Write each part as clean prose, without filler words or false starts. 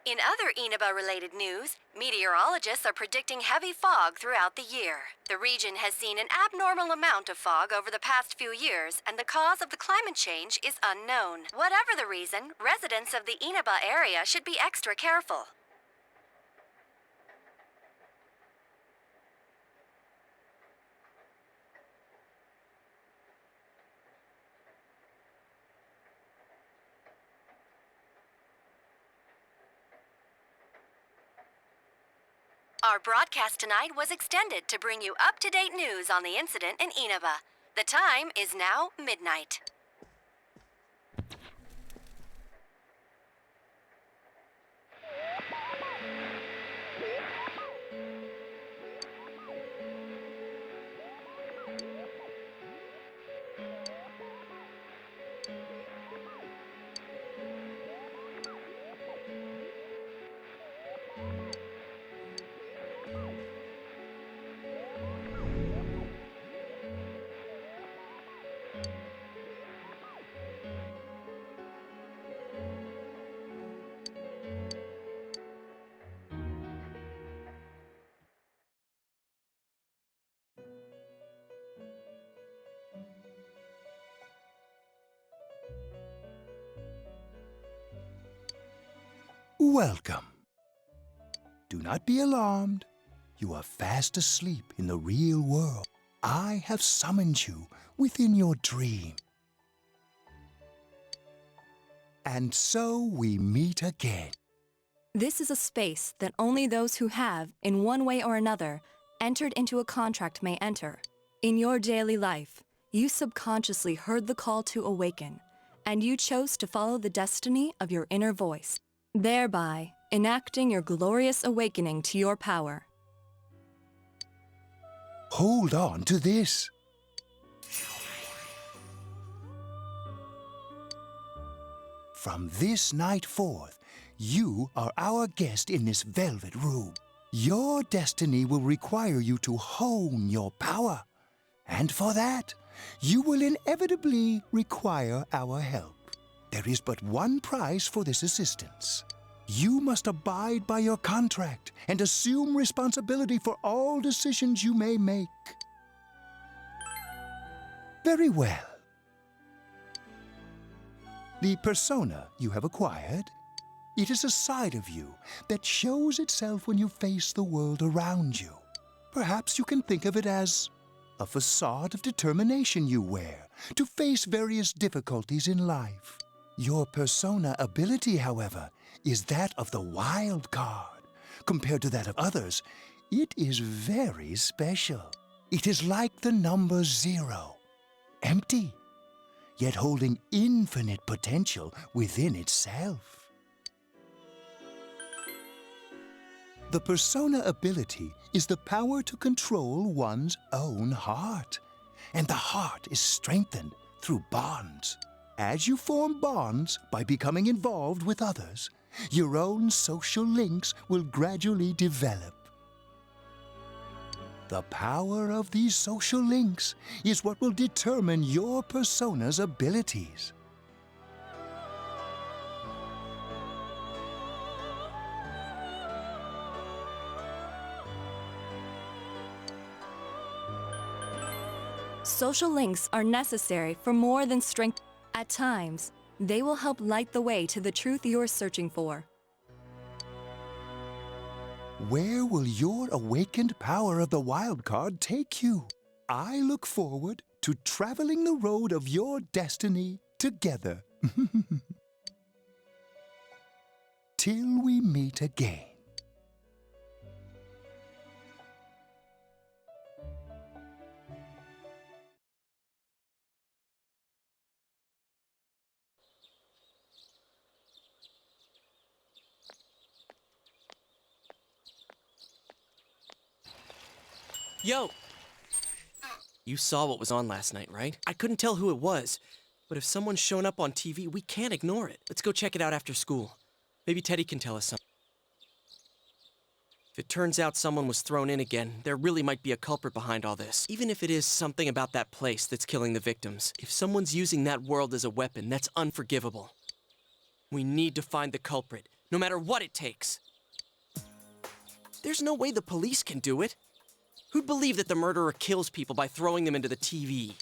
In other Inaba-related news, meteorologists are predicting heavy fog throughout the year. The region has seen an abnormal amount of fog over the past few years, and the cause of the climate change is unknown. Whatever the reason, residents of the Inaba area should be extra careful. Our broadcast tonight was extended to bring you up-to-date news on the incident in Inaba. The time is now midnight. Welcome. Do not be alarmed. You are fast asleep in the real world. I have summoned you within your dream. And so we meet again. This is a space that only those who have, in one way or another, entered into a contract may enter. In your daily life, you subconsciously heard the call to awaken, and you chose to follow the destiny of your inner voice, thereby enacting your glorious awakening to your power. Hold on to this. From this night forth, you are our guest in this velvet room. Your destiny will require you to hone your power. And for that, you will inevitably require our help. There is but one price for this assistance. You must abide by your contract and assume responsibility for all decisions you may make. Very well. The persona you have acquired, it is a side of you that shows itself when you face the world around you. Perhaps you can think of it as a facade of determination you wear to face various difficulties in life. Your persona ability, however, is that of the wild card. Compared to that of others, it is very special. It is like the number 0, empty, yet holding infinite potential within itself. The persona ability is the power to control one's own heart, and the heart is strengthened through bonds. As you form bonds by becoming involved with others, your own social links will gradually develop. The power of these social links is what will determine your persona's abilities. Social links are necessary for more than strength. At times, they will help light the way to the truth you're searching for. Where will your awakened power of the wild card take you? I look forward to traveling the road of your destiny together. Till we meet again. Yo! You saw what was on last night, right? I couldn't tell who it was, but if someone's shown up on TV, we can't ignore it. Let's go check it out after school. Maybe Teddy can tell us something. If it turns out someone was thrown in again, there really might be a culprit behind all this. Even if it is something about that place that's killing the victims. If someone's using that world as a weapon, that's unforgivable. We need to find the culprit no matter what it takes. There's no way the police can do it. Who'd believe that the murderer kills people by throwing them into the TV?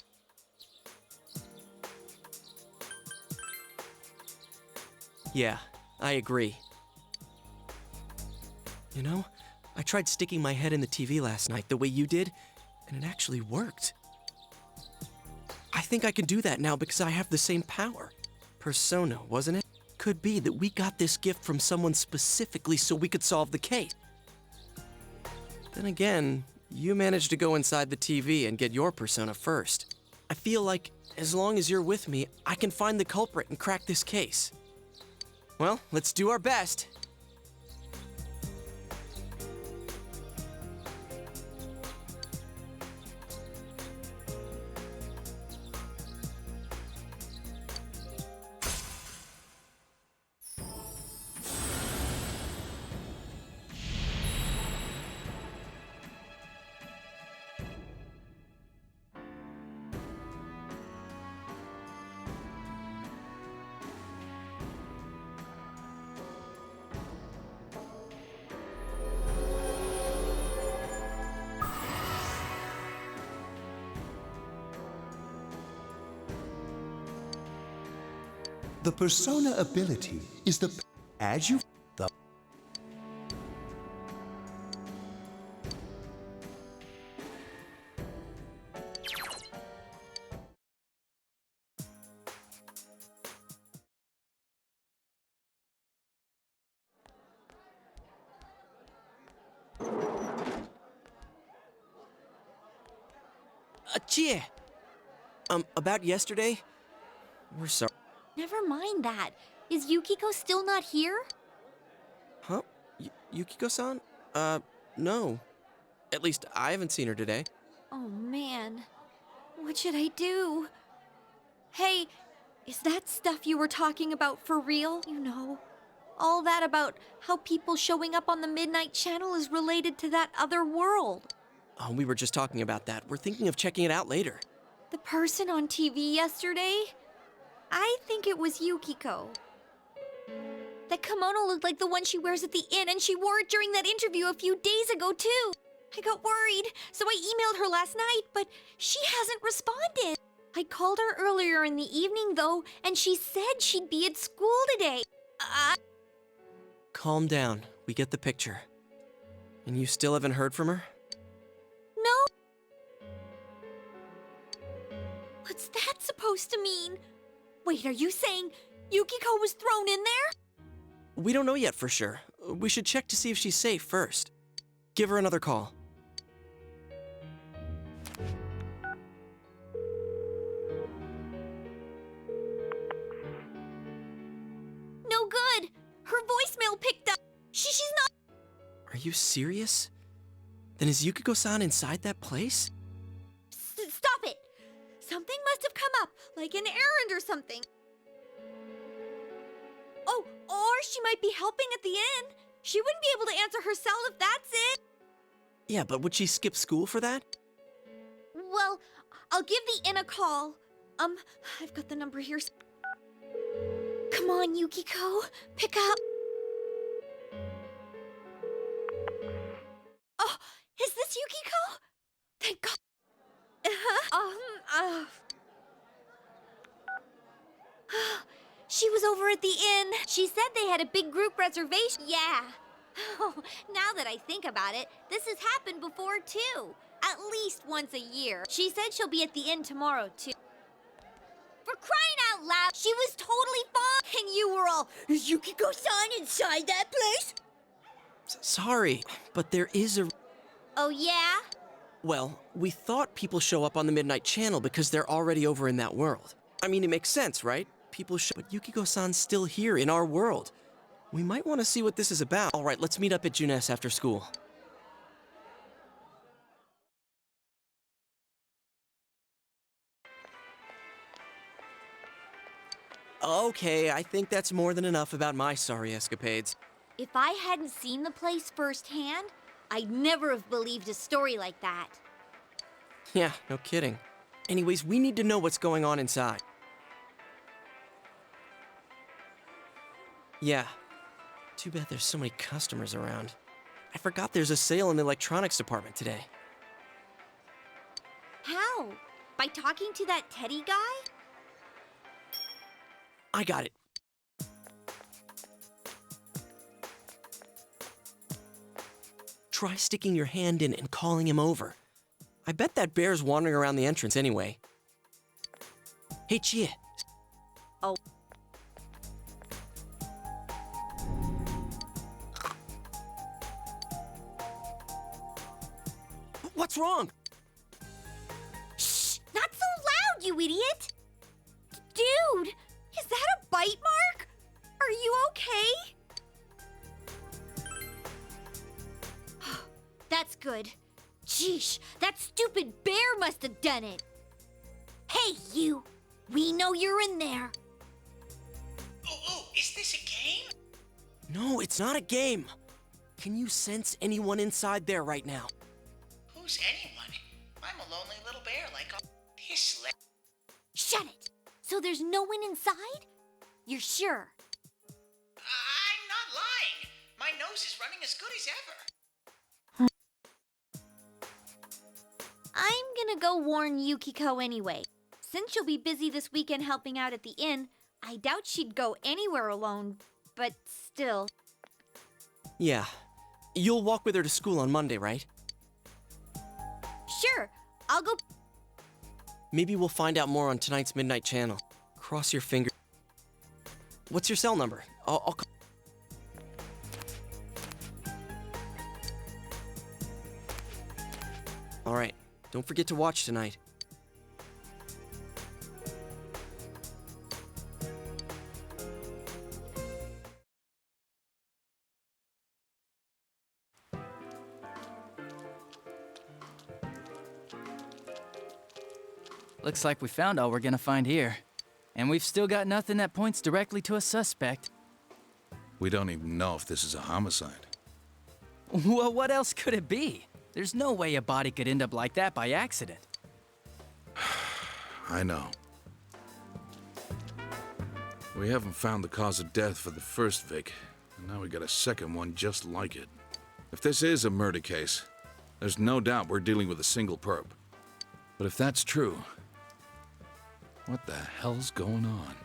Yeah, I agree. You know, I tried sticking my head in the TV last night the way you did, and it actually worked. I think I can do that now because I have the same power. Persona, wasn't it? Could be that we got this gift from someone specifically so we could solve the case. Then again, you managed to go inside the TV and get your persona first. I feel like, as long as you're with me, I can find the culprit and crack this case. Well, let's do our best. The persona ability is the as you the Achie! About yesterday? We're sorry. Never mind that. Is Yukiko still not here? Huh? Yukiko-san? No. At least I haven't seen her today. Oh man. What should I do? Hey, is that stuff you were talking about for real? You know, all that about how people showing up on the Midnight Channel is related to that other world. Oh, we were just talking about that. We're thinking of checking it out later. The person on TV yesterday? I think it was Yukiko. That kimono looked like the one she wears at the inn, and she wore it during that interview a few days ago, too. I got worried, so I emailed her last night, but she hasn't responded. I called her earlier in the evening, though, and she said she'd be at school today. Calm down. We get the picture. And you still haven't heard from her? No. What's that supposed to mean? Wait, are you saying Yukiko was thrown in there? We don't know yet for sure. We should check to see if she's safe first. Give her another call. No good. Her voicemail picked up. She's not. Are you serious? Then is Yukiko-san inside that place? Stop it. Something must have come up, like an errand or something. Oh, or she might be helping at the inn. She wouldn't be able to answer herself if that's it. Yeah, but would she skip school for that? Well, I'll give the inn a call. I've got the number here. Come on, Yukiko. Pick up. Oh, is this Yukiko? Thank God. She was over at the inn. She said they had a big group reservation. Yeah. Oh, now that I think about it, this has happened before too. At least once a year. She said she'll be at the inn tomorrow too. For crying out loud, she was totally fine. And you were all, is Yukiko-san inside that place? Sorry, but there is a... Oh yeah? Well, we thought people show up on the Midnight Channel because they're already over in that world. I mean, it makes sense, right? People show... But Yukiko-san's still here in our world. We might want to see what this is about. All right, let's meet up at Juness after school. Okay, I think that's more than enough about my sorry escapades. If I hadn't seen the place firsthand, I'd never have believed a story like that. Yeah, no kidding. Anyways, we need to know what's going on inside. Yeah. Too bad there's so many customers around. I forgot there's a sale in the electronics department today. How? By talking to that Teddy guy? I got it. Try sticking your hand in and calling him over. I bet that bear's wandering around the entrance anyway. Hey, Chia. Oh. What's wrong? Shh! Not so loud, you idiot! Dude, is that a bite mark? Are you okay? That's good. Sheesh, that stupid bear must have done it. Hey, you! We know you're in there. Oh, is this a game? No, it's not a game. Can you sense anyone inside there right now? Who's anyone? I'm a lonely little bear like all this. Shut it! So there's no one inside? You're sure? I'm not lying. My nose is running as good as ever. I'm gonna go warn Yukiko anyway. Since she'll be busy this weekend helping out at the inn, I doubt she'd go anywhere alone, but still. Yeah. You'll walk with her to school on Monday, right? Sure, I'll go. Maybe we'll find out more on tonight's Midnight Channel. Cross your fingers. What's your cell number? I'll call. All right. Don't forget to watch tonight. Looks like we found all we're gonna find here. And we've still got nothing that points directly to a suspect. We don't even know if this is a homicide. Well, what else could it be? There's no way a body could end up like that by accident. I know. We haven't found the cause of death for the first Vic, and now we got a second one just like it. If this is a murder case, there's no doubt we're dealing with a single perp. But if that's true, what the hell's going on?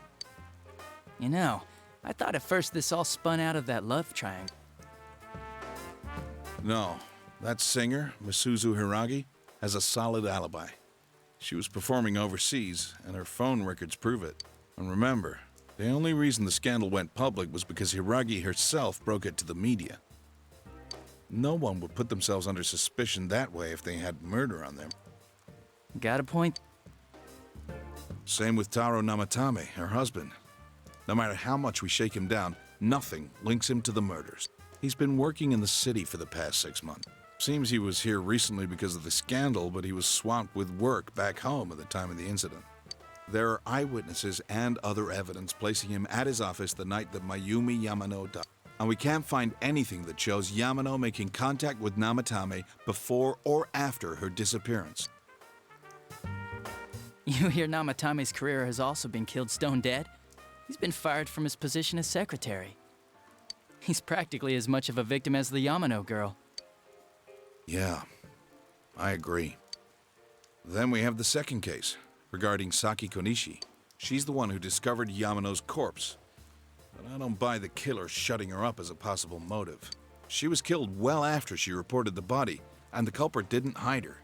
You know, I thought at first this all spun out of that love triangle. No, that singer, Misuzu Hiragi, has a solid alibi. She was performing overseas, and her phone records prove it. And remember, the only reason the scandal went public was because Hiragi herself broke it to the media. No one would put themselves under suspicion that way if they had murder on them. Got a point? Same with Taro Namatame, her husband. No matter how much we shake him down, nothing links him to the murders. He's been working in the city for the past 6 months. Seems he was here recently because of the scandal, but he was swamped with work back home at the time of the incident. There are eyewitnesses and other evidence placing him at his office the night that Mayumi Yamano died. And we can't find anything that shows Yamano making contact with Namatame before or after her disappearance. You hear Namatame's career has also been killed stone dead? He's been fired from his position as secretary. He's practically as much of a victim as the Yamano girl. Yeah, I agree. Then we have the second case, regarding Saki Konishi. She's the one who discovered Yamano's corpse. But I don't buy the killer shutting her up as a possible motive. She was killed well after she reported the body, and the culprit didn't hide her.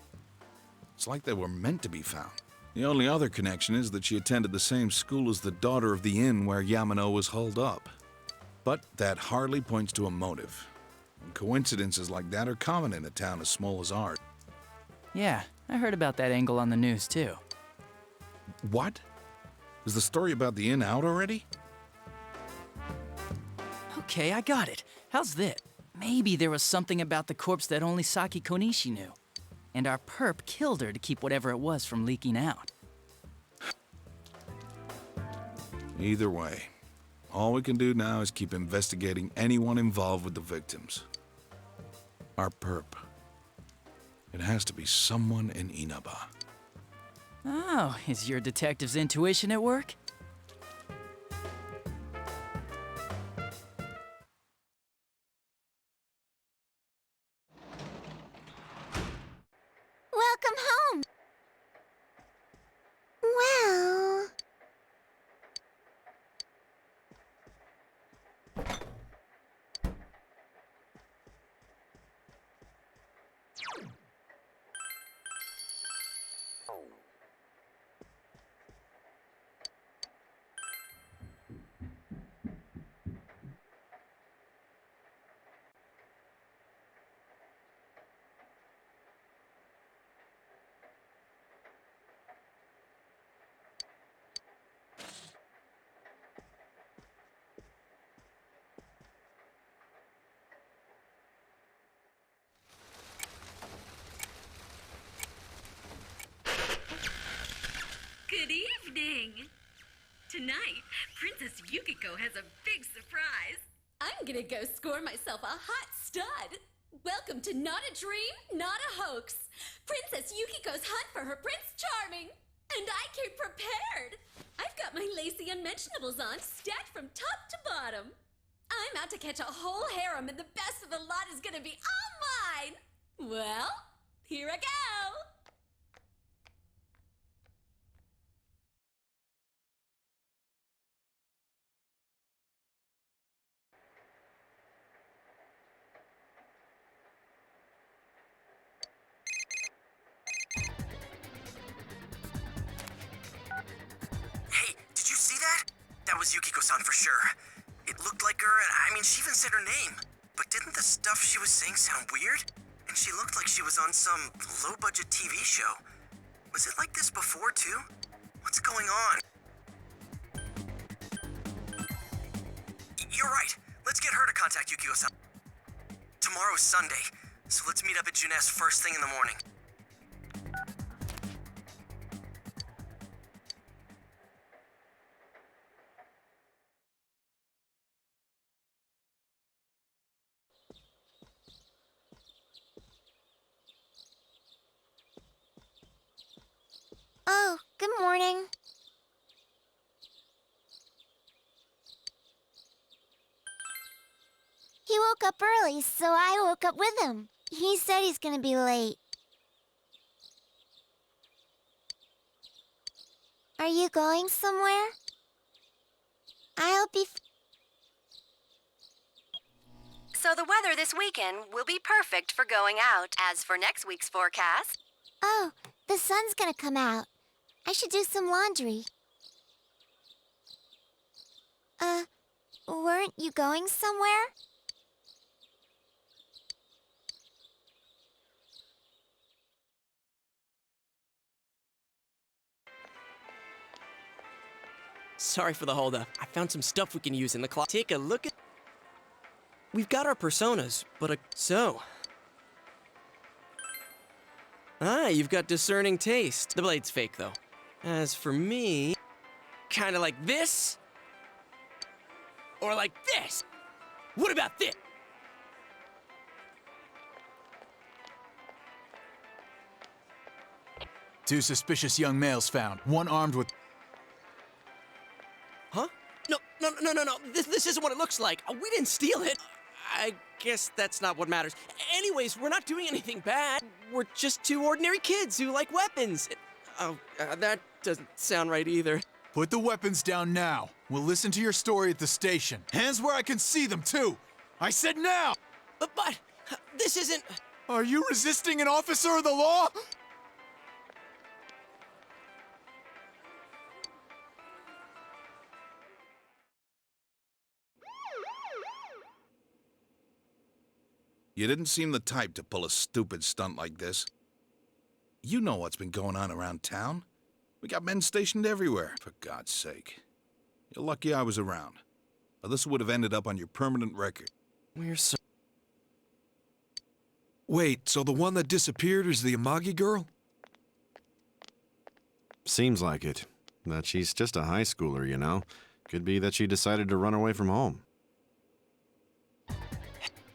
It's like they were meant to be found. The only other connection is that she attended the same school as the daughter of the inn where Yamano was holed up. But that hardly points to a motive. And coincidences like that are common in a town as small as ours. Yeah, I heard about that angle on the news too. What? Is the story about the inn out already? Okay, I got it. How's this? Maybe there was something about the corpse that only Saki Konishi knew. And our perp killed her to keep whatever it was from leaking out. Either way, all we can do now is keep investigating anyone involved with the victims. Our perp. It has to be someone in Inaba. Oh, is your detective's intuition at work? Welcome home. Well... Good evening! Tonight, Princess Yukiko has a big surprise. I'm gonna go score myself a hot stud. Welcome to Not a Dream, Not a Hoax. Princess Yukiko's hunt for her Prince Charming. And I came prepared. I've got my lacy unmentionables on, stacked from top to bottom. I'm out to catch a whole harem, and the best of the lot is gonna be all mine. Well, here I go. Hey, did you see that? That was Yukiko-san for sure. It looked like her, and I mean, she even said her name. But didn't the stuff she was saying sound weird? And she looked like she was on some low-budget TV show. Was it like this before, too? What's going on? You're right. Let's get her to contact Yukiko-san. Tomorrow's Sunday, so let's meet up at Juness first thing in the morning. Oh, good morning. He woke up early, so I woke up with him. He said he's gonna be late. Are you going somewhere? I'll be... So the weather this weekend will be perfect for going out. As for next week's forecast... Oh, the sun's gonna come out. I should do some laundry. Weren't you going somewhere? Sorry for the holdup. I found some stuff we can use in the closet. Take a look at... We've got our personas, but so... Ah, you've got discerning taste. The blade's fake, though. As for me... Kinda like this? Or like this? What about this? Two suspicious young males found, one armed with... Huh? No. This isn't what it looks like. We didn't steal it. I guess that's not what matters. Anyways, we're not doing anything bad. We're just two ordinary kids who like weapons. That doesn't sound right either. Put the weapons down now. We'll listen to your story at the station. Hands where I can see them, too! I said now! But this isn't... Are you resisting an officer of the law? You didn't seem the type to pull a stupid stunt like this. You know what's been going on around town. We got men stationed everywhere, for God's sake. You're lucky I was around, or this would have ended up on your permanent record. We're so... Wait, so the one that disappeared is the Amagi girl? Seems like it. That she's just a high schooler, you know. Could be that she decided to run away from home.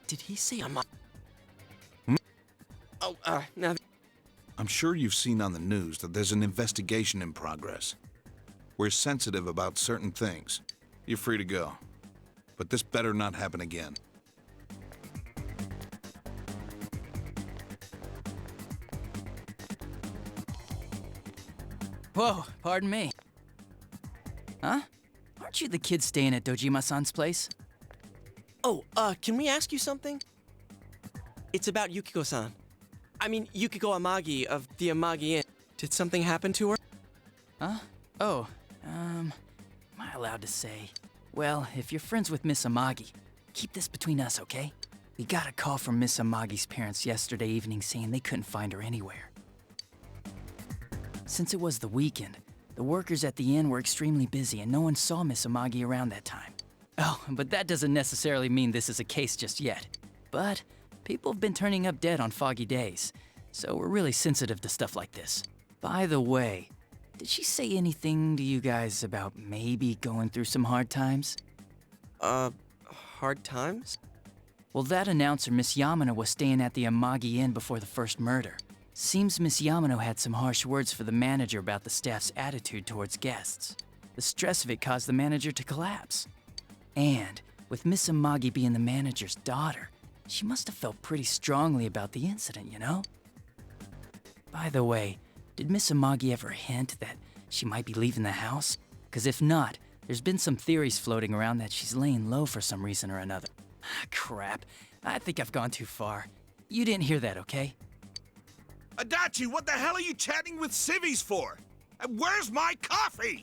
Did he say Amagi? Oh, now... I'm sure you've seen on the news that there's an investigation in progress. We're sensitive about certain things. You're free to go. But this better not happen again. Whoa, pardon me. Huh? Aren't you the kid staying at Dojima-san's place? Oh, can we ask you something? It's about Yukiko-san. I mean, Yukiko Amagi of the Amagi Inn. Did something happen to her? Huh? Oh, am I allowed to say? Well, if you're friends with Miss Amagi, keep this between us, okay? We got a call from Miss Amagi's parents yesterday evening saying they couldn't find her anywhere. Since it was the weekend, the workers at the inn were extremely busy and no one saw Miss Amagi around that time. Oh, but that doesn't necessarily mean this is a case just yet. But people have been turning up dead on foggy days, so we're really sensitive to stuff like this. By the way, did she say anything to you guys about maybe going through some hard times? Hard times? Well, that announcer, Miss Yamano, was staying at the Amagi Inn before the first murder. Seems Miss Yamano had some harsh words for the manager about the staff's attitude towards guests. The stress of it caused the manager to collapse. And with Miss Amagi being the manager's daughter, she must have felt pretty strongly about the incident, you know? By the way, did Miss Amagi ever hint that she might be leaving the house? 'Cause if not, there's been some theories floating around that she's laying low for some reason or another. Crap, I think I've gone too far. You didn't hear that, okay? Adachi, what the hell are you chatting with civvies for? And where's my coffee?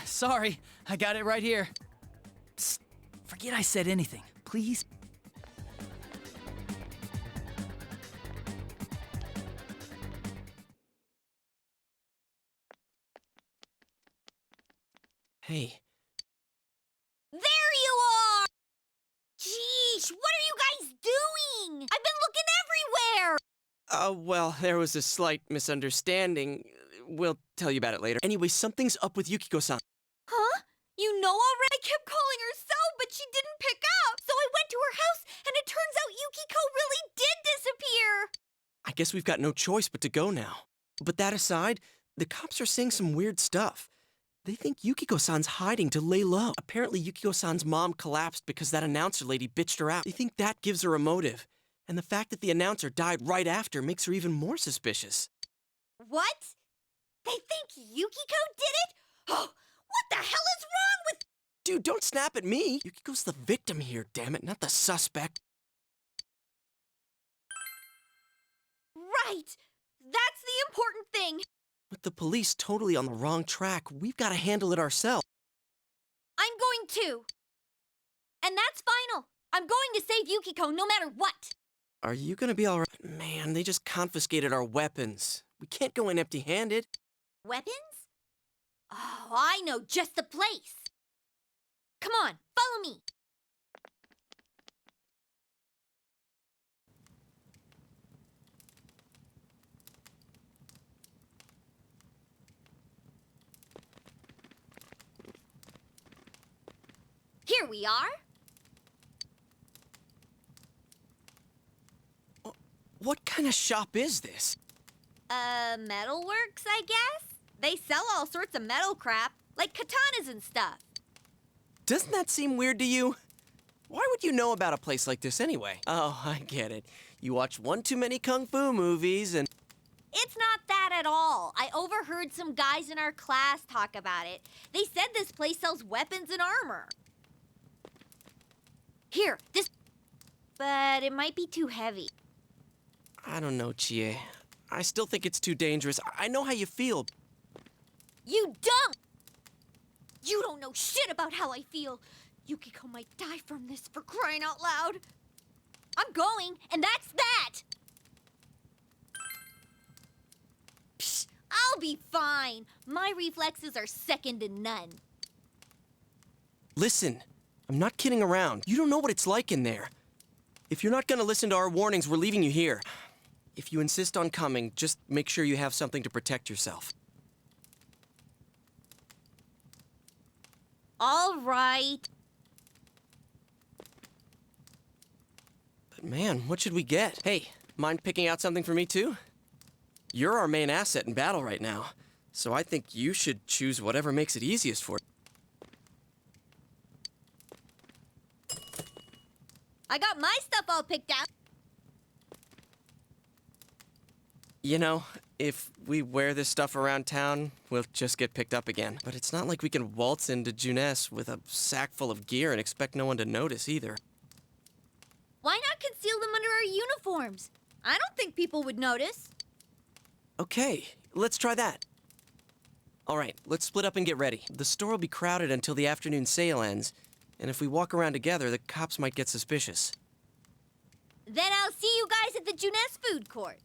Sorry, I got it right here. Psst, forget I said anything, please. Hey. There you are! Jeez, what are you guys doing? I've been looking everywhere! Well, there was a slight misunderstanding. We'll tell you about it later. Anyway, something's up with Yukiko-san. Huh? You know already? I kept calling her so, but she didn't pick up. So I went to her house, and it turns out Yukiko really did disappear. I guess we've got no choice but to go now. But that aside, the cops are saying some weird stuff. They think Yukiko-san's hiding to lay low. Apparently, Yukiko-san's mom collapsed because that announcer lady bitched her out. They think that gives her a motive. And the fact that the announcer died right after makes her even more suspicious. What? They think Yukiko did it? Oh, what the hell is wrong with... Dude, don't snap at me. Yukiko's the victim here, damn it, not the suspect. Right! That's the important thing! With the police totally on the wrong track, we've got to handle it ourselves. I'm going to. And that's final. I'm going to save Yukiko no matter what. Are you gonna be alright? Man, they just confiscated our weapons. We can't go in empty-handed. Weapons? Oh, I know just the place. Come on, follow me. Here we are. What kind of shop is this? Metalworks, I guess? They sell all sorts of metal crap, like katanas and stuff. Doesn't that seem weird to you? Why would you know about a place like this anyway? Oh, I get it. You watch one too many kung fu movies and... It's not that at all. I overheard some guys in our class talk about it. They said this place sells weapons and armor. Here, this... But it might be too heavy. I don't know, Chie. I still think it's too dangerous. I know how you feel. You don't! You don't know shit about how I feel. Yukiko might die from this, for crying out loud. I'm going, and that's that! Psh, I'll be fine. My reflexes are second to none. Listen, I'm not kidding around. You don't know what it's like in there. If you're not gonna listen to our warnings, we're leaving you here. If you insist on coming, just make sure you have something to protect yourself. All right. But man, what should we get? Hey, mind picking out something for me too? You're our main asset in battle right now, so I think you should choose whatever makes it easiest for you. I got my stuff all picked out. You know, If we wear this stuff around town, we'll just get picked up again. But it's not like we can waltz into Juness with a sack full of gear and expect no one to notice either. Why not conceal them under our uniforms? I don't think people would notice. Okay, let's try that. All right, let's split up and get ready. The store will be crowded until the afternoon sale ends, and if we walk around together, the cops might get suspicious. Then I'll see you guys at the Juness food court.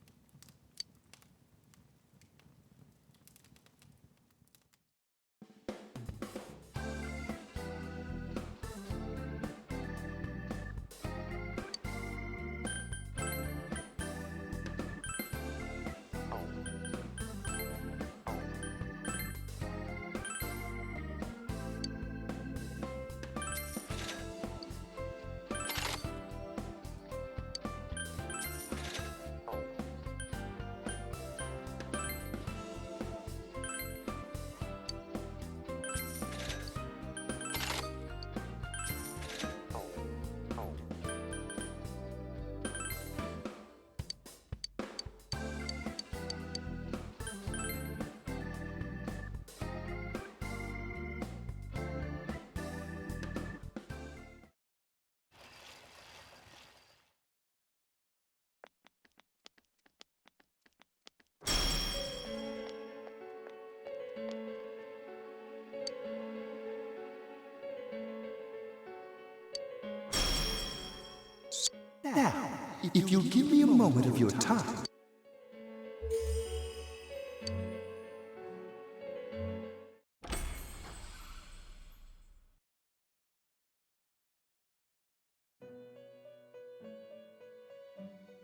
Now, if you'll give me a moment of your time.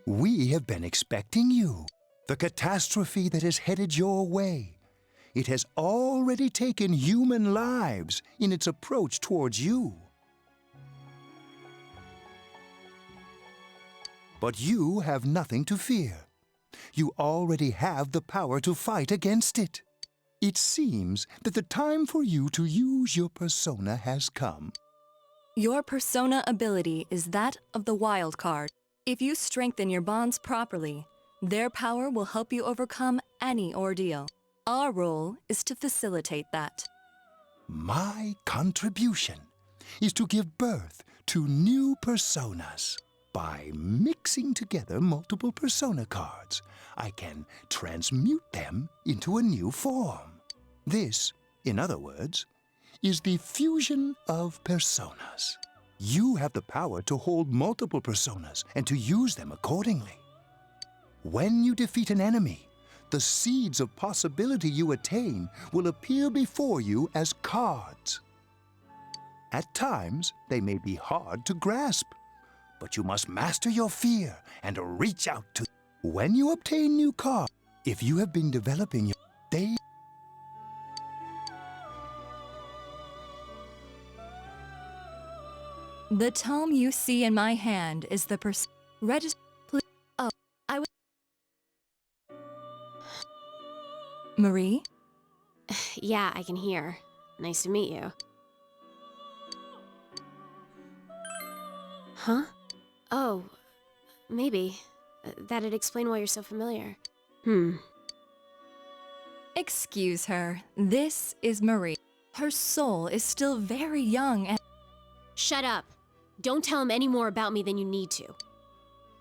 We have been expecting you. The catastrophe that is headed your way. It has already taken human lives in its approach towards you. But you have nothing to fear. You already have the power to fight against it. It seems that the time for you to use your persona has come. Your persona ability is that of the wild card. If you strengthen your bonds properly, their power will help you overcome any ordeal. Our role is to facilitate that. My contribution is to give birth to new personas. By mixing together multiple persona cards, I can transmute them into a new form. This, in other words, is the fusion of personas. You have the power to hold multiple personas and to use them accordingly. When you defeat an enemy, the seeds of possibility you attain will appear before you as cards. At times, they may be hard to grasp, but you must master your fear and reach out to. When you obtain new cards, if you have been developing your day. The tome you see in my hand is the Oh, I would. Marie? Yeah, I can hear. Nice to meet you. Huh? Oh, maybe. That'd explain why you're so familiar. Excuse her. This is Marie. Her soul is still very young and... Shut up. Don't tell him any more about me than you need to.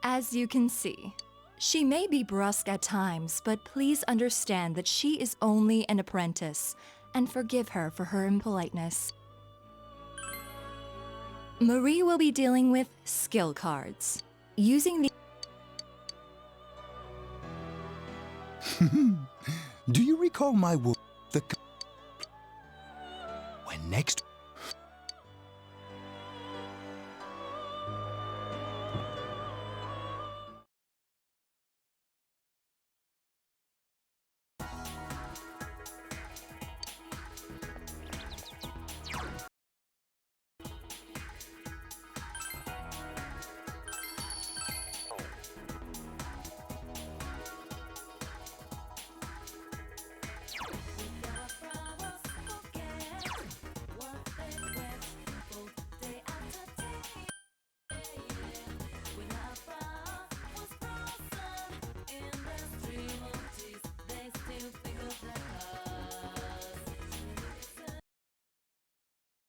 As you can see, she may be brusque at times, but please understand that she is only an apprentice, and forgive her for her impoliteness. Marie will be dealing with skill cards. Using the... Do you recall my word? When next